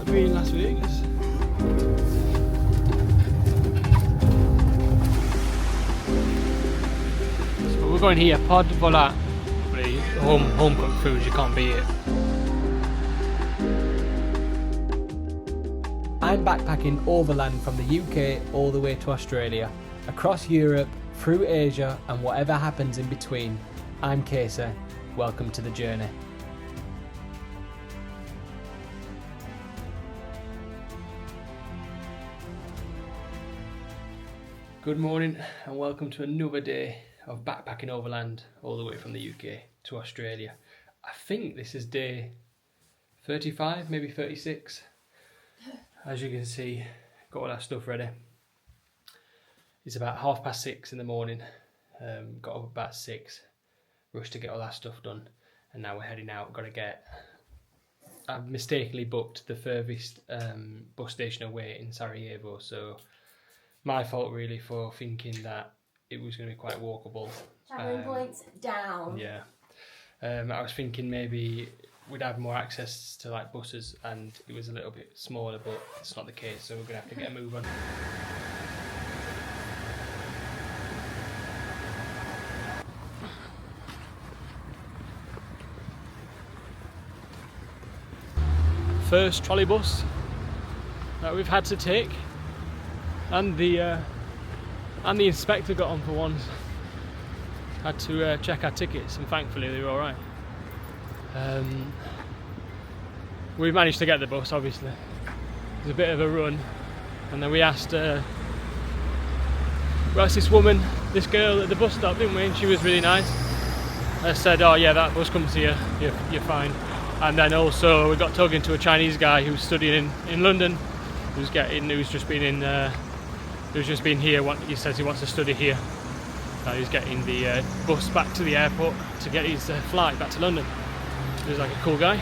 like being in Las Vegas. So we're going here, Pod Volat. Home cooked food, you can't beat it. I'm backpacking overland from the UK all the way to Australia, across Europe, through Asia, and whatever happens in between. I'm Casey. Welcome to the journey. Good morning and welcome to another day of backpacking overland all the way from the UK to Australia. I think this is day 35, maybe 36. As you can see, got all our stuff ready. It's about 6:30 in the morning. Got up about 6, rushed to get all that stuff done, and now we're heading out. I've mistakenly booked the furthest bus station away in Sarajevo, so my fault really for thinking that it was going to be quite walkable. Travelling points down. Yeah. I was thinking maybe we'd have more access to like buses, and it was a little bit smaller, but it's not the case, so we're going to have to get a move on. First trolley bus that we've had to take, and the inspector got on for once. Had to check our tickets, and thankfully they were all right. We managed to get the bus, obviously. It was a bit of a run, and then we asked this woman, this girl at the bus stop, didn't we? And she was really nice. I said, "Oh yeah, that bus comes here. You're fine." And then also we got talking to a Chinese guy who was studying in London. Who's just been here. He says he wants to study here. He's getting the bus back to the airport to get his flight back to London. He was like a cool guy.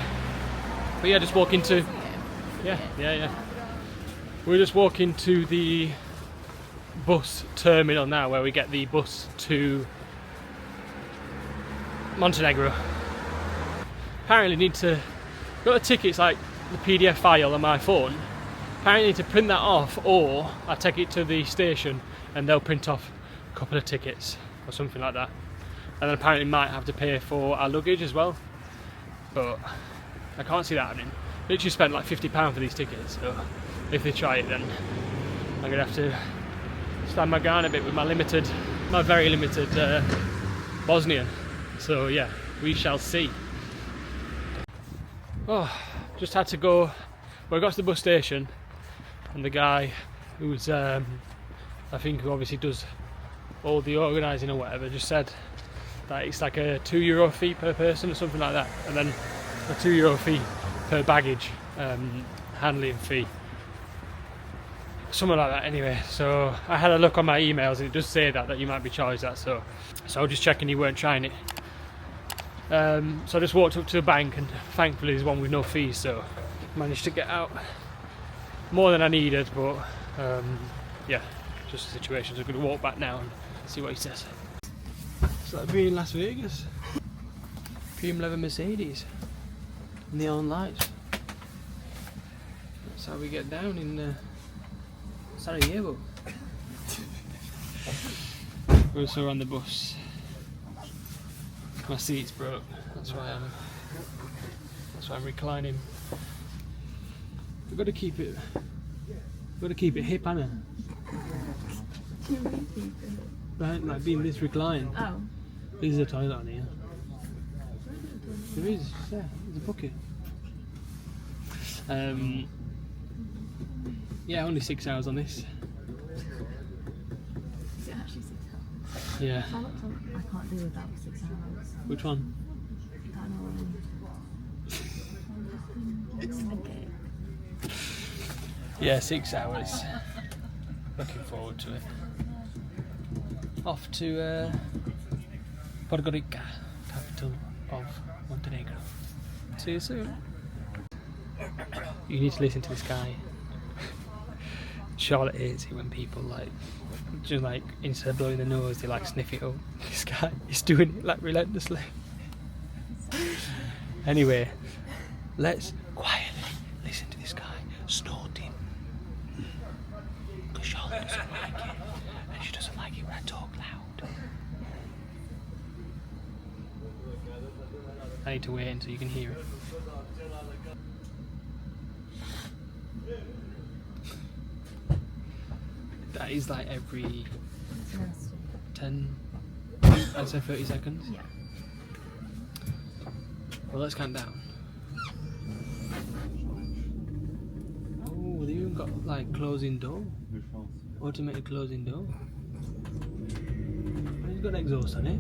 But yeah, just walking to... Yeah. We're just walking to the bus terminal now, where we get the bus to Montenegro. Apparently got the tickets, like the PDF file on my phone. Apparently need to print that off, or I take it to the station and they'll print off a couple of tickets or something like that. And then apparently might have to pay for our luggage as well. But I can't see that happening. Literally spent like £50 for these tickets, so if they try it, then I'm gonna have to stand my ground a bit with my very limited Bosnian. So yeah, we shall see. Oh, just had to go. Well, I got to the bus station, and the guy who's I think who obviously does all the organising or whatever, just said that it's like a €2 fee per person or something like that, and then a €2 fee per baggage handling fee, something like that. Anyway, so I had a look on my emails and it does say that you might be charged that, so I was just checking you weren't trying it. So I just walked up to the bank, and thankfully there's one with no fees, so managed to get out more than I needed, but yeah, just the situation. So I'm going to walk back now and see what he says. It's like being in Las Vegas. Cream leather Mercedes, neon lights. That's how we get down in Sarajevo. We're also on the bus. My seat's broke. That's why I'm reclining. We've got to keep it hip, Anna. Right, like being this reclined. Oh. This is a toilet on here. There is, yeah, there's a bucket. Yeah, only 6 hours on this. Is it actually 6 hours? Yeah. I can't do without 6 hours. Which one? That one. Okay. Yeah, 6 hours. Looking forward to it. Off to Podgorica, capital of Montenegro. See you soon. You need to listen to this guy. Charlotte hates it when people just instead of blowing the nose, they sniff it up. This guy is doing it relentlessly. Anyway, let's quietly listen to this guy I need to wait until you can hear it. That is like every It's nasty. 10, I'd say 30 seconds. Yeah. Well, let's count down. Oh, they even got like closing door. Automated closing door. It's got an exhaust on it.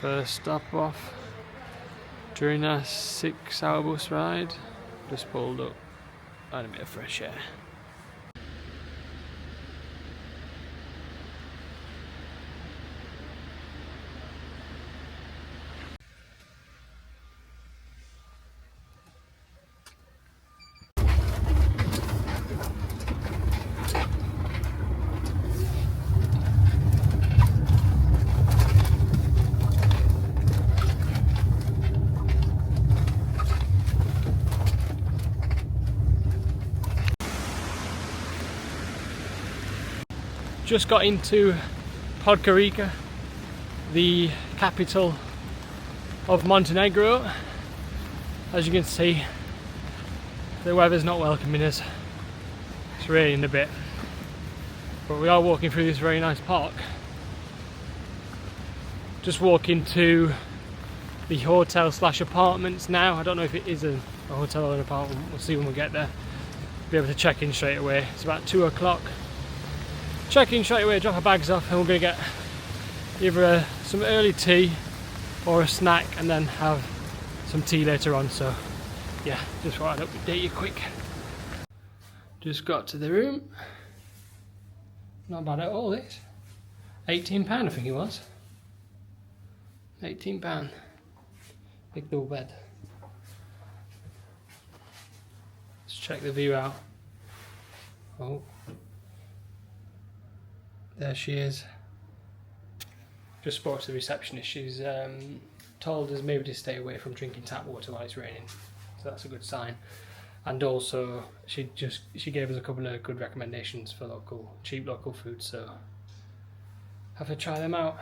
First stop off during our 6-hour bus ride. Just pulled up, had a bit of fresh air. Just got into Podgorica, the capital of Montenegro. As you can see, the weather's not welcoming us. It's raining a bit, but we are walking through this very nice park. Just walking to the hotel slash apartments now. I don't know if it is a hotel or an apartment. We'll see when we get there. Be able to check in straight away. It's about 2 o'clock. Check in straight away, drop our bags off, and we're going to get either some early tea or a snack and then have some tea later on. So yeah, just thought I'd update you quick. Just got to the room. Not bad at all, this. £18 I think it was. £18. Big double bed. Let's check the view out. Oh. There she is. Just spoke to the receptionist. She's told us maybe to stay away from drinking tap water while it's raining, so that's a good sign. And also, she gave us a couple of good recommendations for cheap local food. So have to try them out.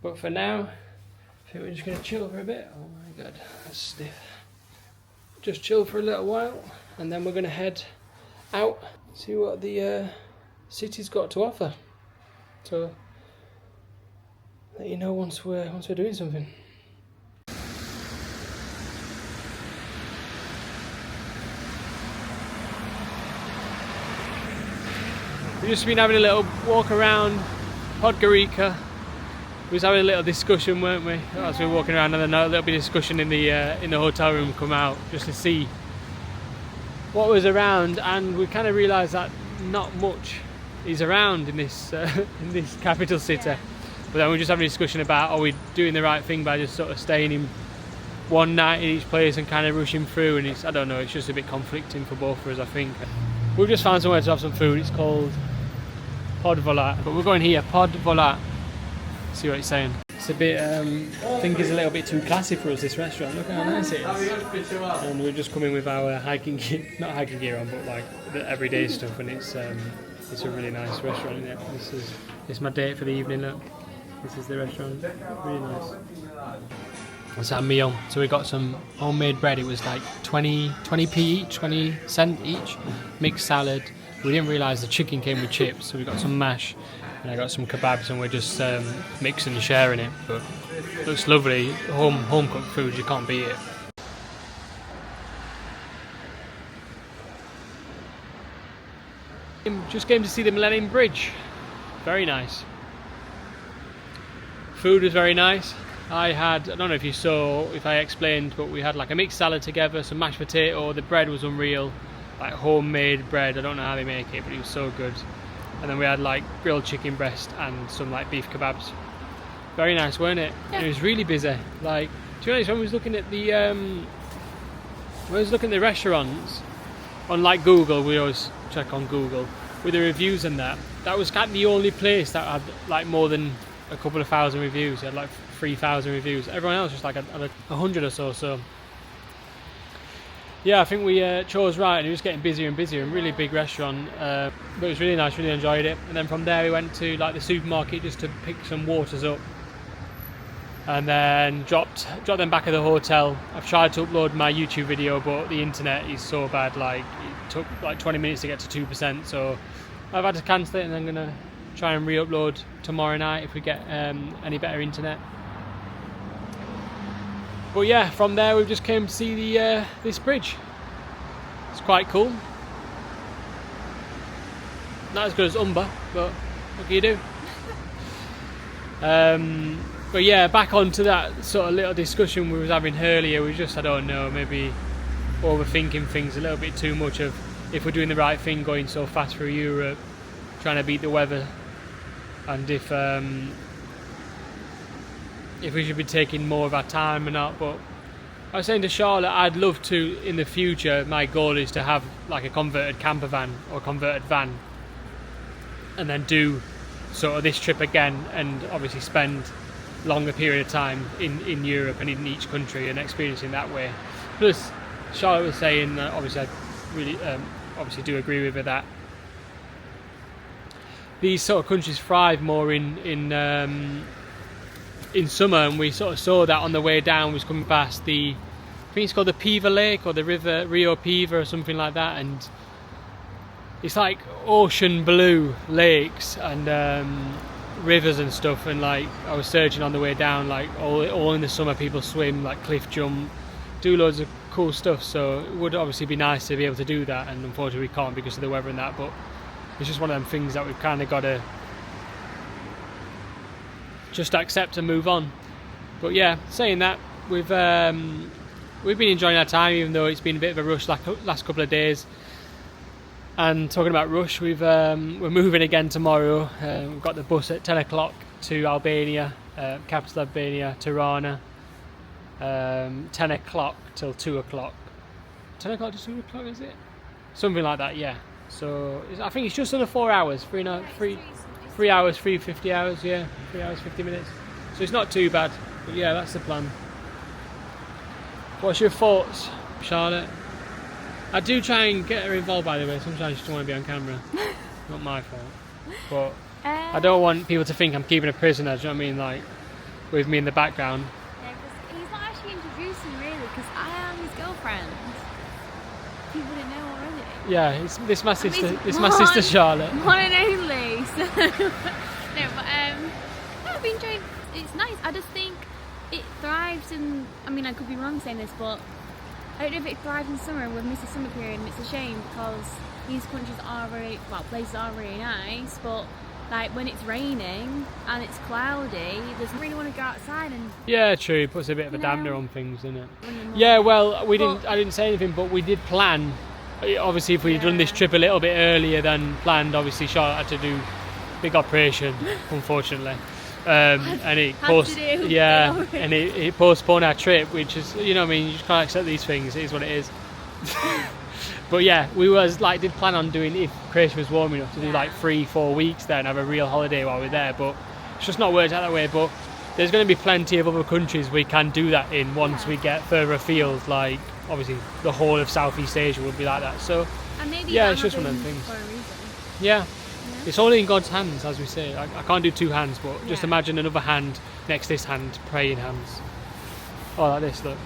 But for now, I think we're just gonna chill for a bit. Oh my god, that's stiff. Just chill for a little while, and then we're gonna head out, see what the city's got to offer. So let you know once we're doing something. We've just been having a little walk around Podgorica. We was having a little discussion, weren't we, as we were walking around, and then a little bit of discussion in the hotel room come out just to see what was around, and we kind of realised that not much is around in this capital city. Yeah. But then we're just having a discussion about, are we doing the right thing by just sort of staying in one night in each place and kind of rushing through, and I don't know, it's just a bit conflicting for both of us, I think. We've just found somewhere to have some food. It's called Pod Volat, but we're going here, Pod Volat. See what it's saying. It's a bit, I think it's a little bit too classy for us, this restaurant. Look how nice it is. And we're just coming with our hiking gear, not hiking gear on, but like the everyday stuff, and it's a really nice restaurant, isn't it? This is my date for the evening, look. This is the restaurant, really nice. It's our meal. So we got some homemade bread. It was like 20p each, 20 cent each. Mixed salad. We didn't realise the chicken came with chips, so we got some mash. And I got some kebabs, and we're just mixing and sharing it. But it looks lovely. Home cooked food, you can't beat it. Just came to see the Millennium Bridge. Very nice. Food was very nice. I don't know if you saw, if I explained, but we had like a mixed salad together, some mashed potato. The bread was unreal, like homemade bread. I don't know how they make it, but it was so good. And then we had like grilled chicken breast and some like beef kebabs. Very nice, weren't it? Yeah. It was really busy. Like, to be honest, when we was looking at the restaurants on like Google, we always check on Google with the reviews and that was kind of the only place that had like more than a couple of thousand reviews. It had like 3,000 reviews. Everyone else just like had 100 or so. So Yeah, I think we chose right, and it was getting busier and busier, and really big restaurant, but it was really nice, really enjoyed it. And then from there we went to like the supermarket just to pick some waters up, and then dropped them back at the hotel. I've tried to upload my YouTube video, but the internet is so bad, like it took like 20 minutes to get to 2%, so I've had to cancel it, and I'm gonna try and re-upload tomorrow night if we get any better internet. But yeah, from there we just came to see the this bridge. It's quite cool. Not as good as Umba, but what can you do? But yeah, back onto that sort of little discussion we was having earlier. We just, I don't know, maybe overthinking things a little bit too much of if we're doing the right thing going so fast through Europe, trying to beat the weather, and if we should be taking more of our time or not. But I was saying to Charlotte, I'd love to, in the future, my goal is to have like a converted camper van or converted van, and then do sort of this trip again, and obviously spend longer period of time in Europe and in each country and experiencing that way. Plus, Charlotte was saying, obviously I really obviously do agree with her, that these sort of countries thrive more in summer, and we sort of saw that on the way down. We was coming past I think it's called the Piva Lake, or the river Rio Piva or something like that, and it's like ocean blue lakes and rivers and stuff. And like I was searching on the way down, like all in the summer people swim, like cliff jump, do loads of cool stuff. So it would obviously be nice to be able to do that, and unfortunately we can't because of the weather and that, but it's just one of them things that we've kind of got to just accept and move on. But yeah, saying that, we've been enjoying our time, even though it's been a bit of a rush last couple of days. And talking about rush, we're moving again tomorrow. We've got the bus at 10 o'clock to Albania, capital Albania, Tirana. 10 o'clock till 2 o'clock. 10 o'clock to 2 o'clock, is it? Something like that, yeah. So I think it's just under 4 hours, 3 hours, 50 hours, yeah, 3 hours, 50 minutes. So it's not too bad, but yeah, that's the plan. What's your thoughts, Charlotte? I do try and get her involved, by the way. Sometimes she doesn't want to be on camera. Not my fault. But I don't want people to think I'm keeping a prisoner, do you know what I mean? Like, with me in the background. Yeah, because he's not actually introducing really, because I am his girlfriend. People didn't know already. Yeah, this my sister. This my sister Charlotte. One and only. So no, but I've been enjoying. It's nice. I just think it thrives in. I mean, I could be wrong saying this, but I don't know if it thrives in summer. We've missed the summer period, and it's a shame because these countries are really, well, places are really nice, but like when it's raining and it's cloudy, doesn't really want to go outside. And yeah, true. It puts a bit of a dampener on things, doesn't it? Yeah, well, I didn't say anything, but we did plan. Obviously, if we'd done this trip a little bit earlier than planned, obviously Charlotte had to do big operation, unfortunately, and it postponed our trip, which is, you know what I mean, you just can't accept these things. It is what it is. But yeah, we did plan on doing, if Croatia was warm enough, to do like 3-4 weeks there and have a real holiday while we're there, but it's just not worked out that way. But there's going to be plenty of other countries we can do that in once we get further afield, like obviously the whole of Southeast Asia would be like that. So yeah, it's just one of them things. Yeah, it's all in God's hands, as we say. I can't do two hands, but just imagine another hand next to this hand, praying hands. Oh, like this, look.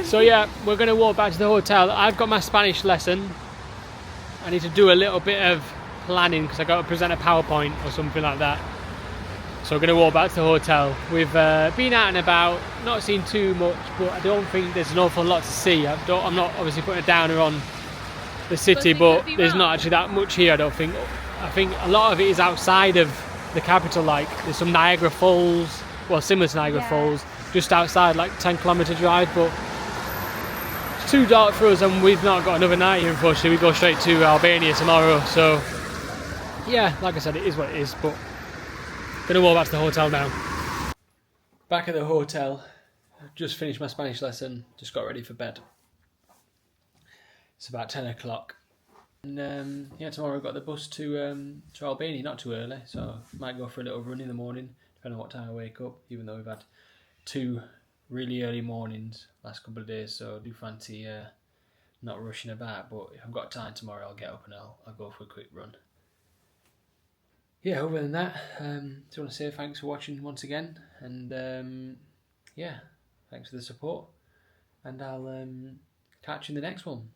So yeah, we're going to walk back to the hotel. I've got my Spanish lesson. I need to do a little bit of planning because I've got to present a PowerPoint or something like that. So we're going to walk back to the hotel. We've been out and about, not seen too much, but I don't think there's an awful lot to see. I'm not obviously putting a downer on the city, but there's not actually that much here, I don't think. I think a lot of it is outside of the capital, like there's some Niagara Falls, well, similar to Niagara Falls, just outside, like 10-kilometre drive, but it's too dark for us and we've not got another night here, unfortunately. We go straight to Albania tomorrow, so yeah, like I said, it is what it is, but gonna walk back to the hotel now. Back at the hotel, just finished my Spanish lesson, just got ready for bed. It's about 10 o'clock. And yeah, tomorrow we've got the bus to Albania, not too early, so might go for a little run in the morning, depending on what time I wake up, even though we've had 2 really early mornings last couple of days, so I do fancy not rushing about. But if I've got time tomorrow, I'll get up and I'll go for a quick run. Yeah, other than that, just want to say thanks for watching once again, and yeah, thanks for the support, and I'll catch you in the next one.